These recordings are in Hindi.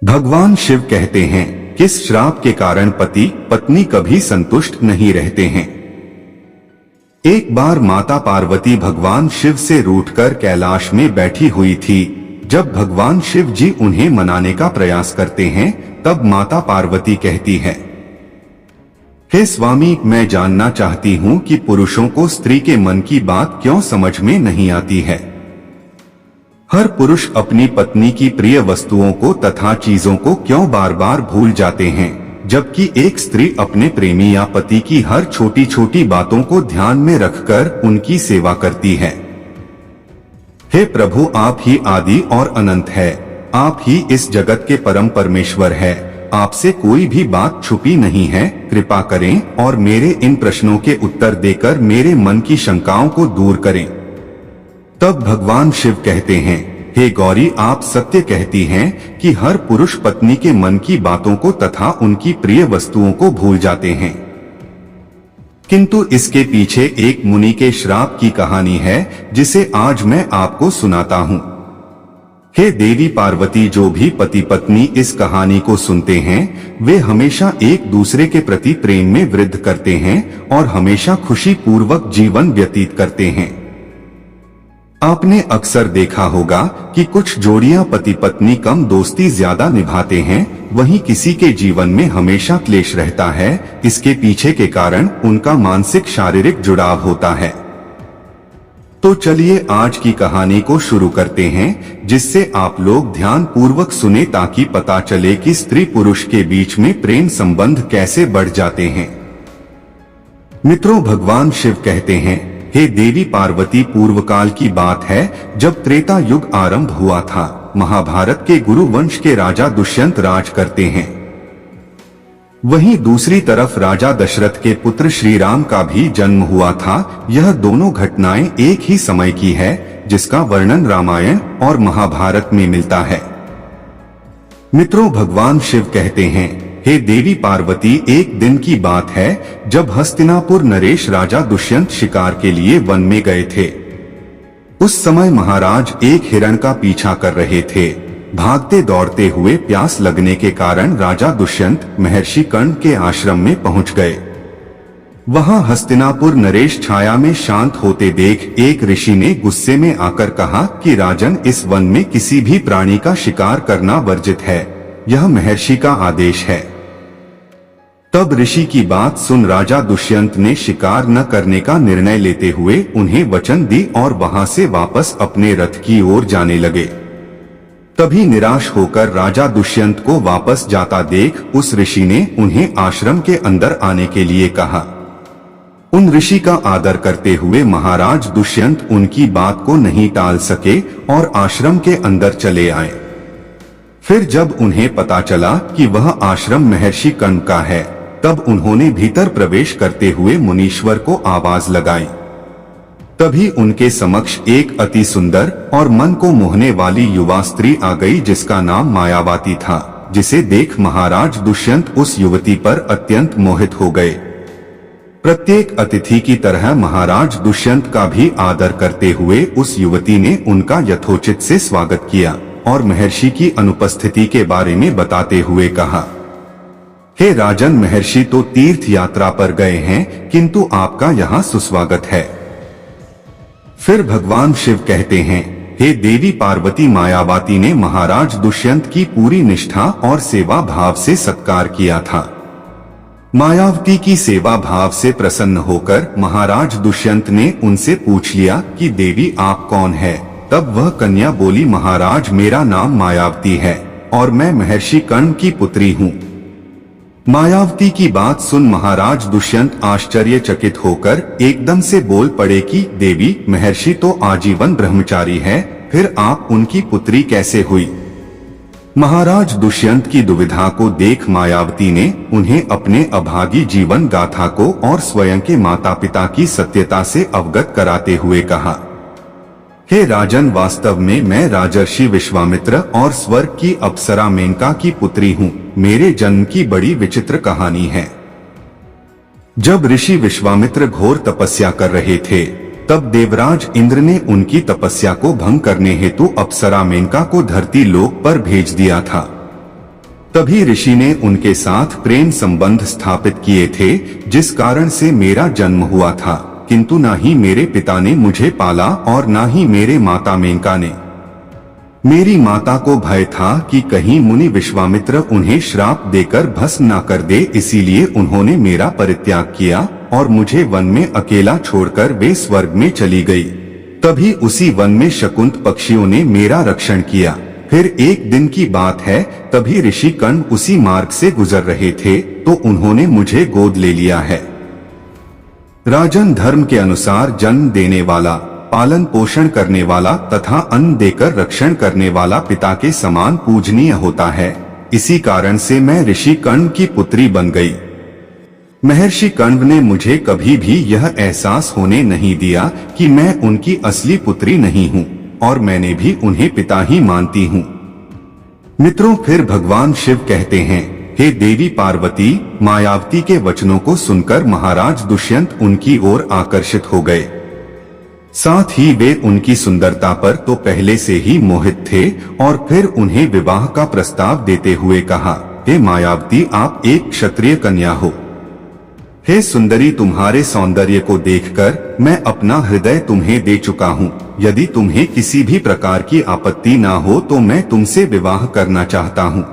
भगवान शिव कहते हैं, किस श्राप के कारण पति पत्नी कभी संतुष्ट नहीं रहते हैं। एक बार माता पार्वती भगवान शिव से रूठकर कैलाश में बैठी हुई थी। जब भगवान शिव जी उन्हें मनाने का प्रयास करते हैं, तब माता पार्वती कहती है, हे स्वामी, मैं जानना चाहती हूँ कि पुरुषों को स्त्री के मन की बात क्यों समझ में नहीं आती है। हर पुरुष अपनी पत्नी की प्रिय वस्तुओं को तथा चीजों को क्यों बार बार भूल जाते हैं, जबकि एक स्त्री अपने प्रेमी या पति की हर छोटी छोटी बातों को ध्यान में रखकर उनकी सेवा करती है। हे प्रभु, आप ही आदि और अनंत है, आप ही इस जगत के परम परमेश्वर है, आपसे कोई भी बात छुपी नहीं है। कृपा करें और मेरे इन प्रश्नों के उत्तर देकर मेरे मन की शंकाओं को दूर करें। तब भगवान शिव कहते हैं, हे गौरी, आप सत्य कहती हैं कि हर पुरुष पत्नी के मन की बातों को तथा उनकी प्रिय वस्तुओं को भूल जाते हैं, किंतु इसके पीछे एक मुनि के श्राप की कहानी है, जिसे आज मैं आपको सुनाता हूँ। हे देवी पार्वती, जो भी पति पत्नी इस कहानी को सुनते हैं, वे हमेशा एक दूसरे के प्रति प्रेम में वृद्धि करते हैं और हमेशा खुशी पूर्वक जीवन व्यतीत करते हैं। आपने अक्सर देखा होगा कि कुछ जोड़ियां पति पत्नी कम दोस्ती ज्यादा निभाते हैं, वहीं किसी के जीवन में हमेशा क्लेश रहता है। इसके पीछे के कारण उनका मानसिक शारीरिक जुड़ाव होता है। तो चलिए आज की कहानी को शुरू करते हैं, जिससे आप लोग ध्यान पूर्वक सुने ताकि पता चले कि स्त्री पुरुष के बीच में प्रेम संबंध कैसे बढ़ जाते हैं। मित्रों, भगवान शिव कहते हैं, हे देवी पार्वती, पूर्व काल की बात है जब त्रेता युग आरंभ हुआ था। महाभारत के गुरु वंश के राजा दुष्यंत राज करते हैं। वहीं दूसरी तरफ राजा दशरथ के पुत्र श्री राम का भी जन्म हुआ था। यह दोनों घटनाएं एक ही समय की है, जिसका वर्णन रामायण और महाभारत में मिलता है। मित्रों, भगवान शिव कहते हैं, हे देवी पार्वती, एक दिन की बात है जब हस्तिनापुर नरेश राजा दुष्यंत शिकार के लिए वन में गए थे। उस समय महाराज एक हिरण का पीछा कर रहे थे। भागते दौड़ते हुए प्यास लगने के कारण राजा दुष्यंत महर्षि कर्ण के आश्रम में पहुंच गए। वहां हस्तिनापुर नरेश छाया में शांत होते देख एक ऋषि ने गुस्से में आकर कहा कि राजन, इस वन में किसी भी प्राणी का शिकार करना वर्जित है, यह महर्षि का आदेश है। तब ऋषि की बात सुन राजा दुष्यंत ने शिकार न करने का निर्णय लेते हुए उन्हें वचन दी और वहां से वापस अपने रथ की ओर जाने लगे। तभी निराश होकर राजा दुष्यंत को वापस जाता देख उस ऋषि ने उन्हें आश्रम के अंदर आने के लिए कहा। उन ऋषि का आदर करते हुए महाराज दुष्यंत उनकी बात को नहीं टाल सके और आश्रम के अंदर चले आए। फिर जब उन्हें पता चला कि वह आश्रम महर्षि कर्ण का है, तब उन्होंने भीतर प्रवेश करते हुए मुनीश्वर को आवाज लगाई। तभी उनके समक्ष एक अति सुंदर और मन को मोहने वाली युवा स्त्री आ गई, जिसका नाम मायावती था, जिसे देख महाराज दुष्यंत उस युवती पर अत्यंत मोहित हो गए। प्रत्येक अतिथि की तरह महाराज दुष्यंत का भी आदर करते हुए उस युवती ने उनका यथोचित से स्वागत किया और महर्षि की अनुपस्थिति के बारे में बताते हुए कहा, हे राजन, महर्षि तो तीर्थ यात्रा पर गए हैं, किंतु आपका यहाँ सुस्वागत है। फिर भगवान शिव कहते हैं, हे देवी पार्वती, मायावती ने महाराज दुष्यंत की पूरी निष्ठा और सेवा भाव से सत्कार किया था। मायावती की सेवा भाव से प्रसन्न होकर महाराज दुष्यंत ने उनसे पूछ लिया कि देवी, आप कौन है? तब वह कन्या बोली, महाराज, मेरा नाम मायावती है और मैं महर्षि कर्ण की पुत्री हूँ। मायावती की बात सुन महाराज दुष्यंत आश्चर्यचकित होकर एकदम से बोल पड़े कि देवी, महर्षि तो आजीवन ब्रह्मचारी है, फिर आप उनकी पुत्री कैसे हुई? महाराज दुष्यंत की दुविधा को देख मायावती ने उन्हें अपने अभागी जीवन गाथा को और स्वयं के माता पिता की सत्यता से अवगत कराते हुए कहा, हे राजन, वास्तव में मैं राजर्षि विश्वामित्र और स्वर्ग की अप्सरा मेनका की पुत्री हूँ। मेरे जन्म की बड़ी विचित्र कहानी है। जब ऋषि विश्वामित्र घोर तपस्या कर रहे थे, तब देवराज इंद्र ने उनकी तपस्या को भंग करने हेतु अप्सरा मेनका को धरती लोक पर भेज दिया था। तभी ऋषि ने उनके साथ प्रेम संबंध स्थापित किए थे, जिस कारण से मेरा जन्म हुआ था, किंतु ना ही मेरे पिता ने मुझे पाला और ना ही मेरे माता मेनका ने। मेरी माता को भय था कि कहीं मुनि विश्वामित्र उन्हें श्राप देकर भस्म न कर दे, इसीलिए उन्होंने मेरा परित्याग किया और मुझे वन में अकेला छोड़कर वे स्वर्ग में चली गई। तभी उसी वन में शकुंत पक्षियों ने मेरा रक्षण किया। फिर एक दिन की बात है, तभी ऋषि कर्ण उसी मार्ग से गुजर रहे थे तो उन्होंने मुझे गोद ले लिया है। राजन धर्म के अनुसार जन्म देने वाला, पालन पोषण करने वाला तथा अन्न देकर रक्षण करने वाला पिता के समान पूजनीय होता है। इसी कारण से मैं ऋषि कर्ण की पुत्री बन गई। महर्षि कण्व ने मुझे कभी भी यह एहसास होने नहीं दिया कि मैं उनकी असली पुत्री नहीं हूँ और मैंने भी उन्हें पिता ही मानती हूँ। मित्रों, फिर भगवान शिव कहते हैं, हे देवी पार्वती, मायावती के वचनों को सुनकर महाराज दुष्यंत उनकी ओर आकर्षित हो गए। साथ ही वे उनकी सुंदरता पर तो पहले से ही मोहित थे और फिर उन्हें विवाह का प्रस्ताव देते हुए कहा, हे मायावती, आप एक क्षत्रिय कन्या हो। हे सुंदरी, तुम्हारे सौंदर्य को देखकर मैं अपना हृदय तुम्हें दे चुका हूँ। यदि तुम्हें किसी भी प्रकार की आपत्ति ना हो तो मैं तुमसे विवाह करना चाहता हूँ।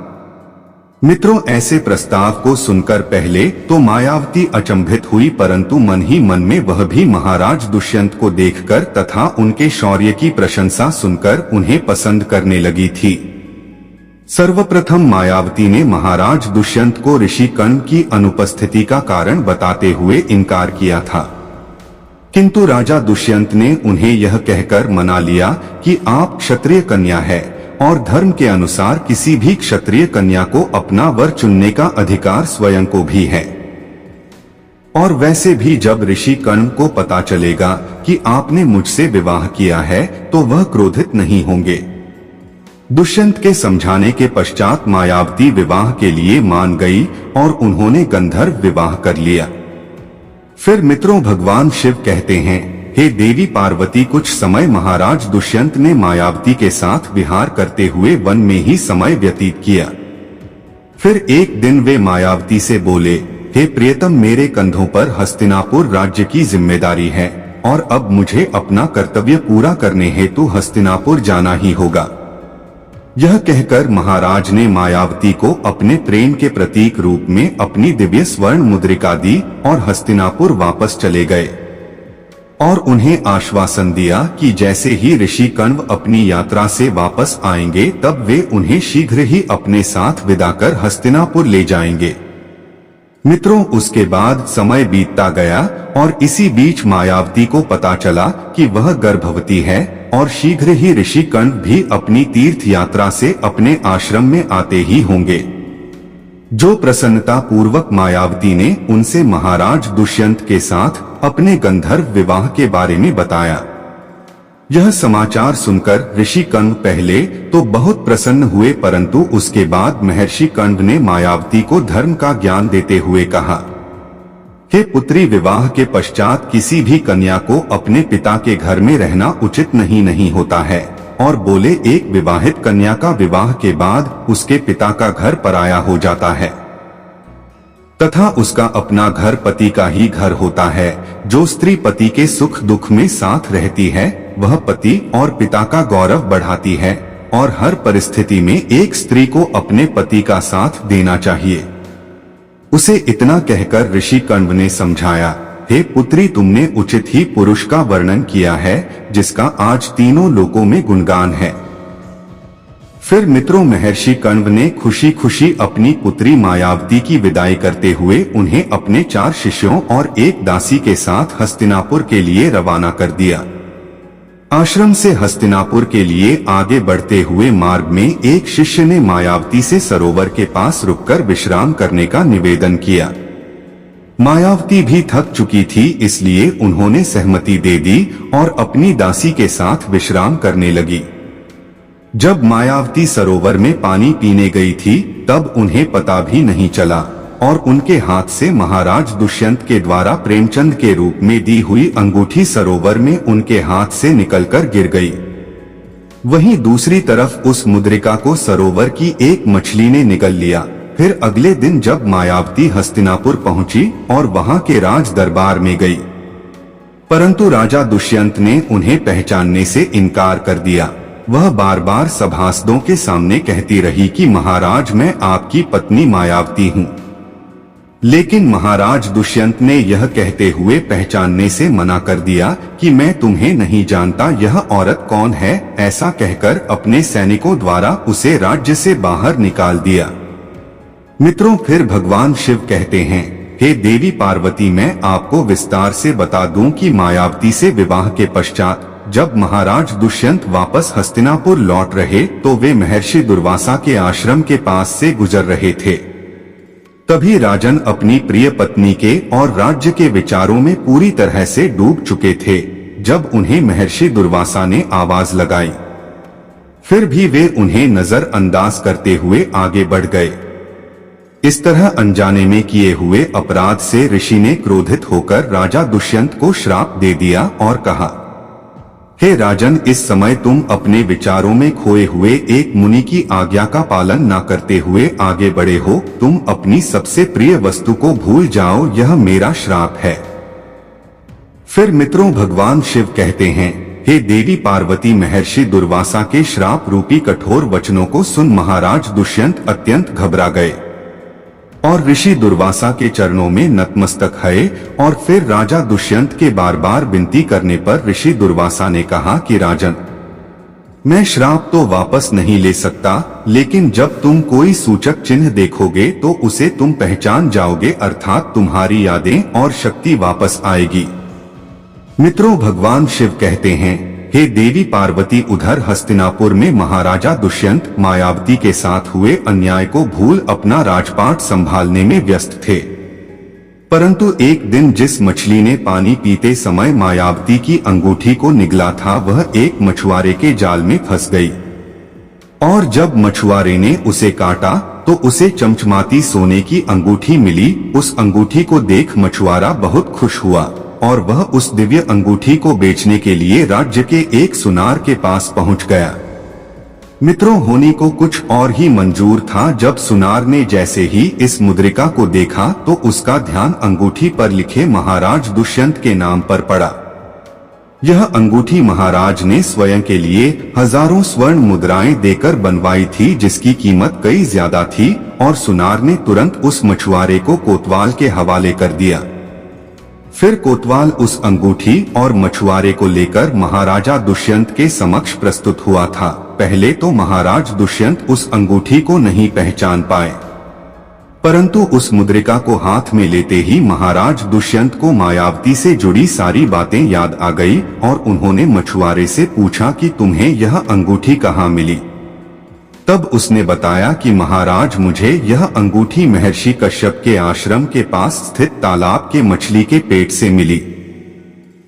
मित्रों, ऐसे प्रस्ताव को सुनकर पहले तो मायावती अचंभित हुई, परंतु मन ही मन में वह भी महाराज दुष्यंत को देखकर तथा उनके शौर्य की प्रशंसा सुनकर उन्हें पसंद करने लगी थी। सर्वप्रथम मायावती ने महाराज दुष्यंत को ऋषि कर्ण की अनुपस्थिति का कारण बताते हुए इनकार किया था, किंतु राजा दुष्यंत ने उन्हें यह कहकर मना लिया कि आप क्षत्रिय कन्या है और धर्म के अनुसार किसी भी क्षत्रिय कन्या को अपना वर चुनने का अधिकार स्वयं को भी है। और वैसे भी जब ऋषि कर्ण को पता चलेगा कि आपने मुझसे विवाह किया है तो वह क्रोधित नहीं होंगे। दुष्यंत के समझाने के पश्चात मायावती विवाह के लिए मान गई और उन्होंने गंधर्व विवाह कर लिया। फिर मित्रों, भगवान शिव कहते हैं, हे देवी पार्वती, कुछ समय महाराज दुष्यंत ने मायावती के साथ विहार करते हुए वन में ही समय व्यतीत किया। फिर एक दिन वे मायावती से बोले, हे प्रियतम, मेरे कंधों पर हस्तिनापुर राज्य की जिम्मेदारी है और अब मुझे अपना कर्तव्य पूरा करने हेतु हस्तिनापुर जाना ही होगा। यह कहकर महाराज ने मायावती को अपने प्रेम के प्रतीक रूप में अपनी दिव्य स्वर्ण मुद्रिका दी और हस्तिनापुर वापस चले गए और उन्हें आश्वासन दिया कि जैसे ही ऋषि कण्व अपनी यात्रा से वापस आएंगे तब वे उन्हें शीघ्र ही अपने साथ विदा कर हस्तिनापुर ले जाएंगे। मित्रों, उसके बाद समय बीतता गया और इसी बीच मायावती को पता चला कि वह गर्भवती है और शीघ्र ही ऋषि कण्व भी अपनी तीर्थ यात्रा से अपने आश्रम में आते ही होंगे। जो प्रसन्नता पूर्वक मायावती ने उनसे महाराज दुष्यंत के साथ अपने गंधर्व विवाह के बारे में बताया। यह समाचार सुनकर ऋषि कण्व पहले तो बहुत प्रसन्न हुए, परंतु उसके बाद महर्षि कण्व ने मायावती को धर्म का ज्ञान देते हुए कहा, हे पुत्री, विवाह के पश्चात किसी भी कन्या को अपने पिता के घर में रहना उचित नहीं होता है और बोले, एक विवाहित कन्या का विवाह के बाद उसके पिता का घर पराया हो जाता है तथा उसका अपना घर पति का ही घर होता है। जो स्त्री पति के सुख दुख में साथ रहती है वह पति और पिता का गौरव बढ़ाती है और हर परिस्थिति में एक स्त्री को अपने पति का साथ देना चाहिए। उसे इतना कहकर ऋषि कण्व ने समझाया, हे पुत्री, तुमने उचित ही पुरुष का वर्णन किया है जिसका आज तीनों लोकों में गुणगान है। फिर मित्रों, महर्षि कण्व ने खुशी खुशी अपनी पुत्री मायावती की विदाई करते हुए उन्हें अपने 4 शिष्यों और एक दासी के साथ हस्तिनापुर के लिए रवाना कर दिया। आश्रम से हस्तिनापुर के लिए आगे बढ़ते हुए मार्ग में एक शिष्य ने मायावती से सरोवर के पास रुककर विश्राम करने का निवेदन किया। मायावती भी थक चुकी थी, इसलिए उन्होंने सहमति दे दी और अपनी दासी के साथ विश्राम करने लगी। जब मायावती सरोवर में पानी पीने गई थी तब उन्हें पता भी नहीं चला और उनके हाथ से महाराज दुष्यंत के द्वारा प्रेमचंद के रूप में दी हुई अंगूठी सरोवर में उनके हाथ से निकलकर गिर गई। वहीं दूसरी तरफ उस मुद्रिका को सरोवर की एक मछली ने निगल लिया। फिर अगले दिन जब मायावती हस्तिनापुर पहुंची और वहां के राज दरबार में गई, परंतु राजा दुष्यंत ने उन्हें पहचानने से इनकार कर दिया। वह बार बार सभासदों के सामने कहती रही कि महाराज, मैं आपकी पत्नी मायावती हूँ। लेकिन महाराज दुष्यंत ने यह कहते हुए पहचानने से मना कर दिया कि मैं तुम्हें नहीं जानता, यह औरत कौन है। ऐसा कहकर अपने सैनिकों द्वारा उसे राज्य से बाहर निकाल दिया। मित्रों, फिर भगवान शिव कहते हैं, हे देवी पार्वती, मैं आपको विस्तार से बता दूं कि मायावती से विवाह के पश्चात जब महाराज दुष्यंत वापस हस्तिनापुर लौट रहे तो वे महर्षि दुर्वासा के आश्रम के पास से गुजर रहे थे। तभी राजन अपनी प्रिय पत्नी के और राज्य के विचारों में पूरी तरह से डूब चुके थे। जब उन्हें महर्षि दुर्वासा ने आवाज लगाई, फिर भी वे उन्हें नजरअंदाज करते हुए आगे बढ़ गए। इस तरह अनजाने में किए हुए अपराध से ऋषि ने क्रोधित होकर राजा दुष्यंत को श्राप दे दिया और कहा, हे राजन, इस समय तुम अपने विचारों में खोए हुए एक मुनि की आज्ञा का पालन न करते हुए आगे बढ़े हो। तुम अपनी सबसे प्रिय वस्तु को भूल जाओ, यह मेरा श्राप है। फिर मित्रों, भगवान शिव कहते हैं, हे देवी पार्वती, महर्षि दुर्वासा के श्राप रूपी कठोर वचनों को सुन महाराज दुष्यंत अत्यंत घबरा गए और ऋषि दुर्वासा के चरणों में नतमस्तक हुए। और फिर राजा दुष्यंत के बार बार विनती करने पर ऋषि दुर्वासा ने कहा कि राजन, मैं श्राप तो वापस नहीं ले सकता, लेकिन जब तुम कोई सूचक चिन्ह देखोगे तो उसे तुम पहचान जाओगे, अर्थात तुम्हारी यादें और शक्ति वापस आएगी। मित्रों, भगवान शिव कहते हैं, हे देवी पार्वती, उधर हस्तिनापुर में महाराजा दुष्यंत मायावती के साथ हुए अन्याय को भूल अपना राजपाट संभालने में व्यस्त थे। परंतु एक दिन जिस मछली ने पानी पीते समय मायावती की अंगूठी को निगला था, वह एक मछुआरे के जाल में फंस गई। और जब मछुआरे ने उसे काटा तो उसे चमचमाती सोने की अंगूठी मिली। उस अंगूठी को देख मछुआरा बहुत खुश हुआ और वह उस दिव्य अंगूठी को बेचने के लिए राज्य के एक सुनार के पास पहुंच गया। मित्रों, होनी को कुछ और ही मंजूर था। जब सुनार ने जैसे ही इस मुद्रिका को देखा तो उसका ध्यान अंगूठी पर लिखे महाराज दुष्यंत के नाम पर पड़ा। यह अंगूठी महाराज ने स्वयं के लिए हजारों स्वर्ण मुद्राएं देकर बनवाई थी, जिसकी कीमत कई ज्यादा थी। और सुनार ने तुरंत उस मछुआरे को कोतवाल के हवाले कर दिया। फिर कोतवाल उस अंगूठी और मछुआरे को लेकर महाराजा दुष्यंत के समक्ष प्रस्तुत हुआ था। पहले तो महाराज दुष्यंत उस अंगूठी को नहीं पहचान पाए, परंतु उस मुद्रिका को हाथ में लेते ही महाराज दुष्यंत को मायावती से जुड़ी सारी बातें याद आ गई और उन्होंने मछुआरे से पूछा कि तुम्हें यह अंगूठी कहाँ मिली। तब उसने बताया कि महाराज, मुझे यह अंगूठी महर्षि कश्यप के आश्रम के पास स्थित तालाब के मछली के पेट से मिली।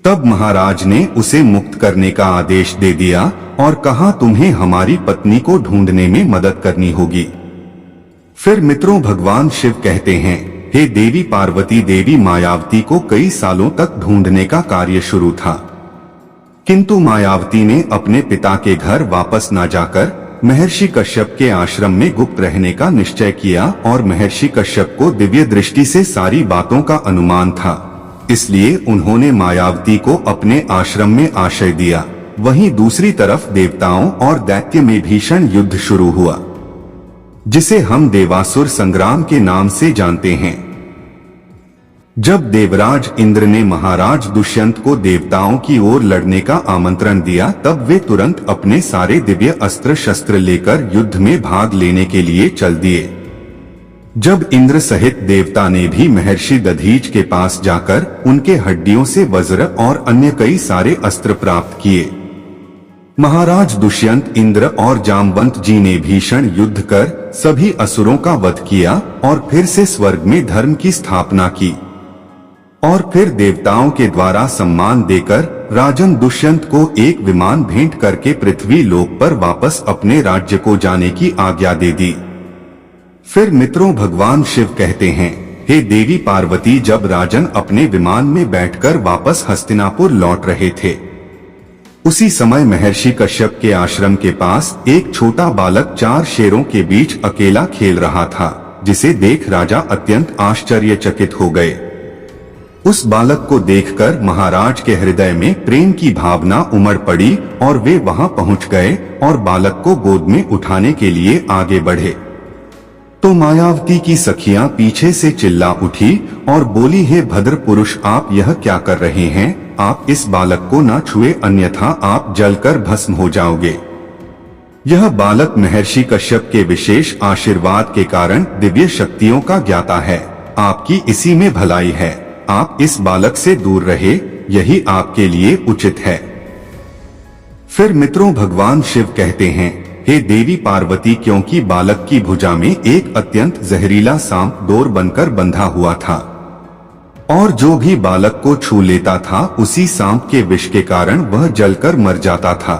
तब महाराज ने उसे मुक्त करने का आदेश दे दिया और कहा, तुम्हें हमारी पत्नी को ढूंढने में मदद करनी होगी। फिर मित्रों, भगवान शिव कहते हैं, हे देवी पार्वती, देवी मायावती को कई सालों तक ढूंढने का कार्य शुरू था, किंतु मायावती ने अपने पिता के घर वापस न जाकर महर्षि कश्यप के आश्रम में गुप्त रहने का निश्चय किया। और महर्षि कश्यप को दिव्य दृष्टि से सारी बातों का अनुमान था, इसलिए उन्होंने मायावती को अपने आश्रम में आश्रय दिया। वहीं दूसरी तरफ देवताओं और दैत्य में भीषण युद्ध शुरू हुआ, जिसे हम देवासुर संग्राम के नाम से जानते हैं। जब देवराज इंद्र ने महाराज दुष्यंत को देवताओं की ओर लड़ने का आमंत्रण दिया, तब वे तुरंत अपने सारे दिव्य अस्त्र शस्त्र लेकर युद्ध में भाग लेने के लिए चल दिए। जब इंद्र सहित देवता ने भी महर्षि दधीच के पास जाकर उनके हड्डियों से वज्र और अन्य कई सारे अस्त्र प्राप्त किए, महाराज दुष्यंत, इंद्र और जामवंत जी ने भीषण युद्ध कर सभी असुरों का वध किया और फिर से स्वर्ग में धर्म की स्थापना की। और फिर देवताओं के द्वारा सम्मान देकर राजन दुष्यंत को एक विमान भेंट करके पृथ्वी लोक पर वापस अपने राज्य को जाने की आज्ञा दे दी। फिर मित्रों, भगवान शिव कहते हैं, हे देवी पार्वती, जब राजन अपने विमान में बैठकर वापस हस्तिनापुर लौट रहे थे, उसी समय महर्षि कश्यप के आश्रम के पास एक छोटा बालक 4 शेरों के बीच अकेला खेल रहा था, जिसे देख राजा अत्यंत आश्चर्यचकित हो गए। उस बालक को देखकर महाराज के हृदय में प्रेम की भावना उमड़ पड़ी और वे वहां पहुंच गए और बालक को गोद में उठाने के लिए आगे बढ़े। तो मायावती की सखियां पीछे से चिल्ला उठी और बोली, हे भद्र पुरुष, आप यह क्या कर रहे हैं? आप इस बालक को न छुए, अन्यथा आप जलकर भस्म हो जाओगे। यह बालक महर्षि कश्यप के विशेष आशीर्वाद के कारण दिव्य शक्तियों का ज्ञाता है। आपकी इसी में भलाई है। आप इस बालक से दूर रहे, यही आपके लिए उचित है। फिर मित्रों, भगवान शिव कहते हैं, हे देवी पार्वती, क्योंकि बालक की भुजा में एक अत्यंत जहरीला सांप डोर बनकर बंधा हुआ था और जो भी बालक को छू लेता था उसी सांप के विष के कारण वह जलकर मर जाता था।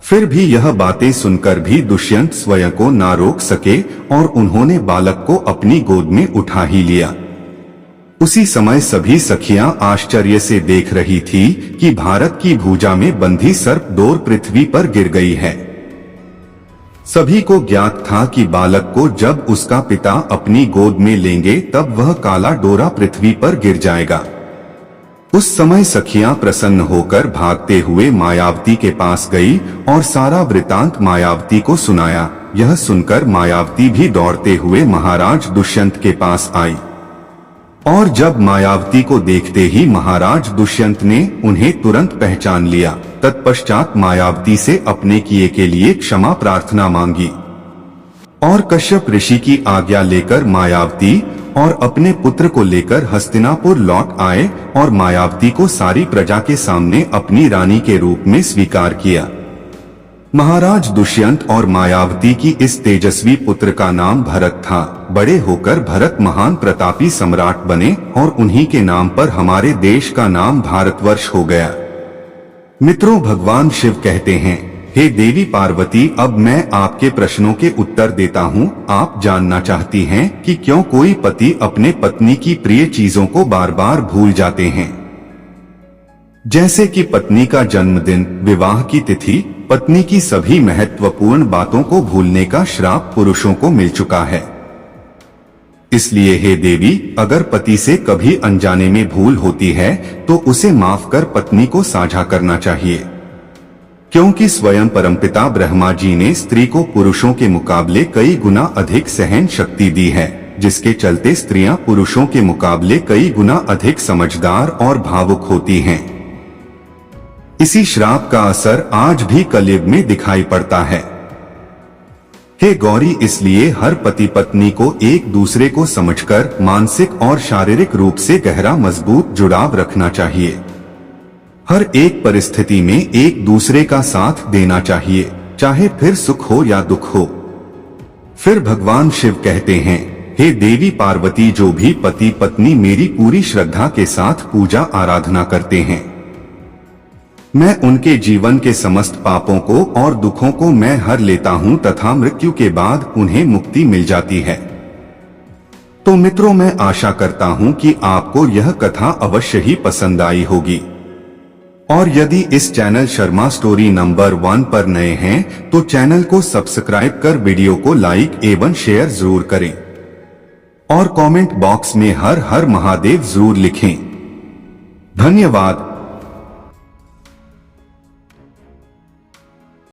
फिर भी यह बातें सुनकर भी दुष्यंत स्वयं को ना रोक सके और उन्होंने बालक को अपनी गोद में उठा ही लिया। उसी समय सभी सखियां आश्चर्य से देख रही थी कि भारत की भुजा में बंधी सर्प डोर पृथ्वी पर गिर गई है। सभी को ज्ञात था कि बालक को जब उसका पिता अपनी गोद में लेंगे तब वह काला डोरा पृथ्वी पर गिर जाएगा। उस समय सखियां प्रसन्न होकर भागते हुए मायावती के पास गई और सारा वृतांत मायावती को सुनाया। यह सुनकर मायावती भी दौड़ते हुए महाराज दुष्यंत के पास आई और जब मायावती को देखते ही महाराज दुष्यंत ने उन्हें तुरंत पहचान लिया। तत्पश्चात मायावती से अपने किए के लिए क्षमा प्रार्थना मांगी और कश्यप ऋषि की आज्ञा लेकर मायावती और अपने पुत्र को लेकर हस्तिनापुर लौट आए और मायावती को सारी प्रजा के सामने अपनी रानी के रूप में स्वीकार किया। महाराज दुष्यंत और मायावती की इस तेजस्वी पुत्र का नाम भरत था। बड़े होकर भरत महान प्रतापी सम्राट बने और उन्हीं के नाम पर हमारे देश का नाम भारतवर्ष हो गया। मित्रों, भगवान शिव कहते हैं, हे देवी पार्वती, अब मैं आपके प्रश्नों के उत्तर देता हूँ। आप जानना चाहती हैं कि क्यों कोई पति अपने पत्नी की प्रिय चीजों को बार बार भूल जाते हैं, जैसे कि पत्नी का जन्मदिन, विवाह की तिथि। पत्नी की सभी महत्वपूर्ण बातों को भूलने का श्राप पुरुषों को मिल चुका है। इसलिए हे देवी, अगर पति से कभी अनजाने में भूल होती है तो उसे माफ कर पत्नी को साझा करना चाहिए, क्योंकि स्वयं परमपिता ब्रह्मा जी ने स्त्री को पुरुषों के मुकाबले कई गुना अधिक सहन शक्ति दी है, जिसके चलते स्त्रियां पुरुषों के मुकाबले कई गुना अधिक समझदार और भावुक होती हैं। इसी श्राप का असर आज भी कलयुग में दिखाई पड़ता है। हे गौरी, इसलिए हर पति पत्नी को एक दूसरे को समझकर मानसिक और शारीरिक रूप से गहरा मजबूत जुड़ाव रखना चाहिए। हर एक परिस्थिति में एक दूसरे का साथ देना चाहिए, चाहे फिर सुख हो या दुख हो। फिर भगवान शिव कहते हैं, हे देवी पार्वती, जो भी पति पत्नी मेरी पूरी श्रद्धा के साथ पूजा आराधना करते हैं, मैं उनके जीवन के समस्त पापों को और दुखों को मैं हर लेता हूं तथा मृत्यु के बाद उन्हें मुक्ति मिल जाती है। तो मित्रों, मैं आशा करता हूं कि आपको यह कथा अवश्य ही पसंद आई होगी और यदि इस चैनल शर्मा स्टोरी नंबर 1 पर नए हैं तो चैनल को सब्सक्राइब कर वीडियो को लाइक एवं शेयर जरूर करें और कमेंट बॉक्स में हर हर महादेव जरूर लिखें। धन्यवाद।